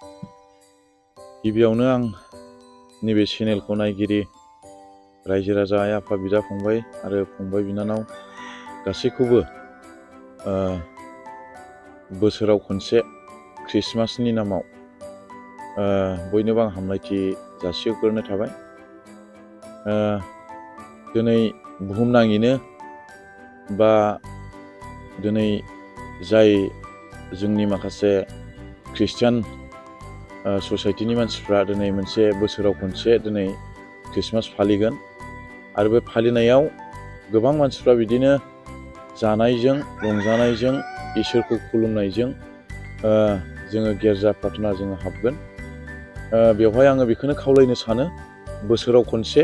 गिबियावनो आं नैबे चेनेलखौ नायगिरि रायजो राजा आइ आफा बिदा फंबाय आरो फंबाय बिनानाव गासैखौबो बोसोराव खनसे ख्रिस्टमासनि नामाव बयनोबो आं हामलायथि जासिहरग्रोनाय थाबाय। दिनै बुहुमनाङैनो बा दिनै जाय जोंनि माखासे ख्रिस्टियान ससाइटिनि मानसिफ्रा दिनै मोनसे बोसोराव खनसे दिनै ख्रिस्टमास फालिगोन आरो बे फालिनायाव गोबां मानसिफ्रा बिदिनो जानायजों रंजानायजों इसोरखौ खुलुमनायजों जोङो गिर्जा प्रार्थना जोङो हाबगोन। बेवहाय आङो बेखौनो खावलायनो सानो, बोसोराव खनसे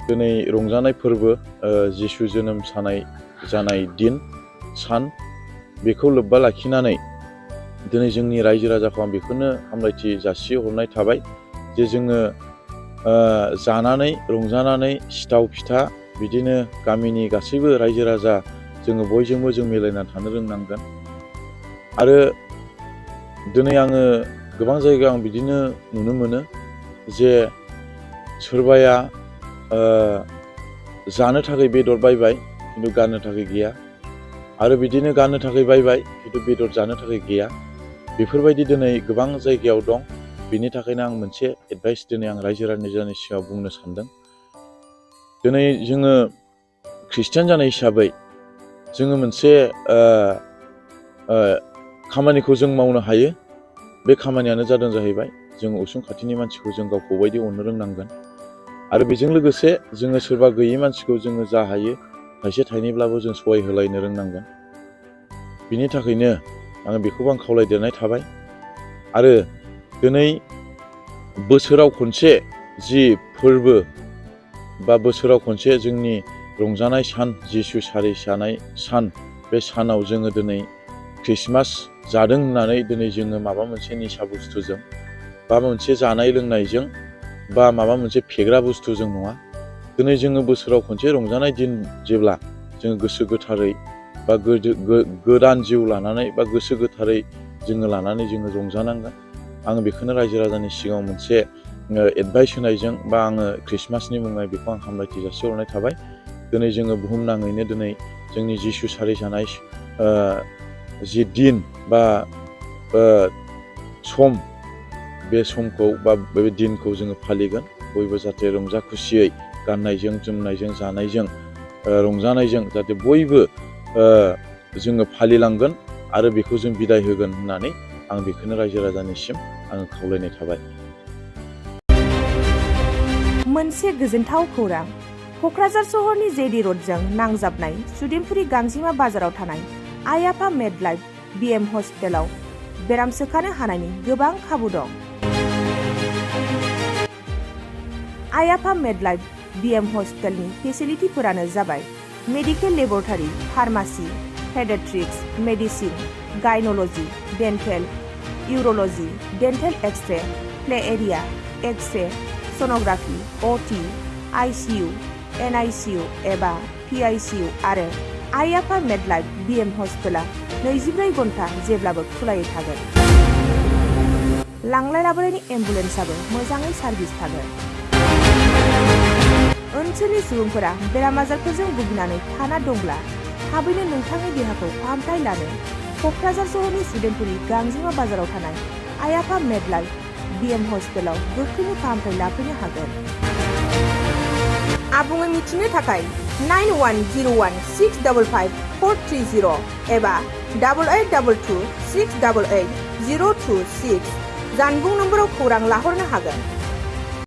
दिनै रंजानाय फोरबो जिसु जोनोम जानाय दिन सान बेखौ लोब्बा लाखिनानै दिनै जोंनि रायजो राजाखौ आं बेखौनो हामलायथि जासिहरनाय थाबाय जे जोङो जानानै रंजानानै सिथाव फिथा बिदिनो गामिनि गासैबो रायजो राजा जोङो बयजोंबो जों मिलायनानै थानो रोंनांगोन। आरो दिनै आङो गोबां जायगायाव आं बिदिनो नुनो मोनो जे सोरबाया जानो थाखाय बेदर बायबाय खिन्थु गाननो थाखाय गैया, आरो बिदिनो गाननो थाखाय बायबाय खिन्थु बेदर जानो थाखाय गैया। बेफोरबायदि दिनै गोबां जायगायाव दं। बिनि थाखायनो आं मोनसे एडभाइस दिनै आं रायजो राजानि सिगाङाव बुंनो सानदों। दिनै जोङो ख्रिस्टियान जानाय हिसाबै जोङो मोनसे खामानिखौ जों मावनो हायो। बे खामानियानो जादों जाहैबाय जों उसुं खाथिनि मानसिखौ जों गावखौ बायदि अननो रोंनांगोन। आरो बेजों लोगोसे जोङो सोरबा गैयै मानसिखौ जोङो जा हायो थाइसे थाइनैब्लाबो जों सहाय होलायनो रोंनांगोन। बिनि थाखायनो आङो बेखौबो आं खावलायदेरनाय थाबाय। आरो दिनै बोसोराव खनसे जि फोरबो बा बोसोराव खनसे जोंनि रंजानाय सान जिसु सारि जानाय सान, बे सानाव जोङो दिनै ख्रिस्टमास जादों होननानै दिनै जोङो माबा मोनसे निसा बुस्थुजों बा मोनसे जानाय लोंनायजों बा माबा मोनसे फेग्रा बुस्थुजों नङा। दिनै जोङो बोसोराव खनसे रंजानाय दिन जेब्ला जोङो गोसो गोथारै बा गोदान जिउ लानानै बा गोसो गोथारै जोङो लानानै जोङो रंजानांगोन। आङो बेखौनो रायजो राजानि सिगाङाव मोनसे एडभाइस होनायजों बा आङो ख्रिस्टमासनि मुङै बेखौ आं हामलायथि जासिहरनाय थाबाय। दिनै जोङो बुहुमनाङैनो दिनै जोंनि जिसु सारि जानाय जि दिन बा सम, बे समखौ बा बे दिनखौ जोङो फालिगोन। बयबो जाहाथे रंजा खुसियै गाननायजों जोमनायजों जानायजों रंजानायजों जाहाथे बयबो जोङो फालिलांगोन आरो बेखौ जों बिदाय होगोन होननानै आं बेखौनो रायजो राजानिसिम आङो खावलायनाय थाबाय। मोनसे गोजोनथाव खौरां। क'क्राझार सहरनि जेडि र'डजों नांजाबनाय सुदेमपुरि गांजिमा बाजाराव थानाय आइ आफा मेड लाइफ बिएम हस्पिटालाव बेराम सोखानो हानायनि गोबां खाबु दं। आइ आफा मेड लाइफ बिएम हस्पिटालनि फेसिलिटिफोरानो जाबाय medical laboratory, pharmacy, paediatrics, medicine, gynaecology, dental, urology, dental x-ray, play area, x-ray, sonography, OT, ICU, NICU एबा पिआइसिइउ आरो आइ आफा मेड लाइफ बिएम हस्पिटाला 24 घन्टा जेब्लाबो खुलायै थागोन। लांलाय लाबोलायनि एम्बुलेन्सआबो मोजाङै सार्भिस थागोन। ओनसोलनि सुबुंफोरा बेराम आजारफोरजों भुगिनानै थाना दंब्ला थाबैनो नोंथांनि देहाखौ फाहामथाय लानो क'क्राझार सहरनि सुदेमपुरि गांजिमा बाजाराव थानाय आइ आफा मेड लाइफ बिएम हस्पिटालाव गोख्रैनो फाहामथाय लाफैनो हागोन। आबुङै मिथिनो थाखाय 9101655430 एबा 8822688026 जानबुं नम्बराव खौरां लाहरनो हागोन।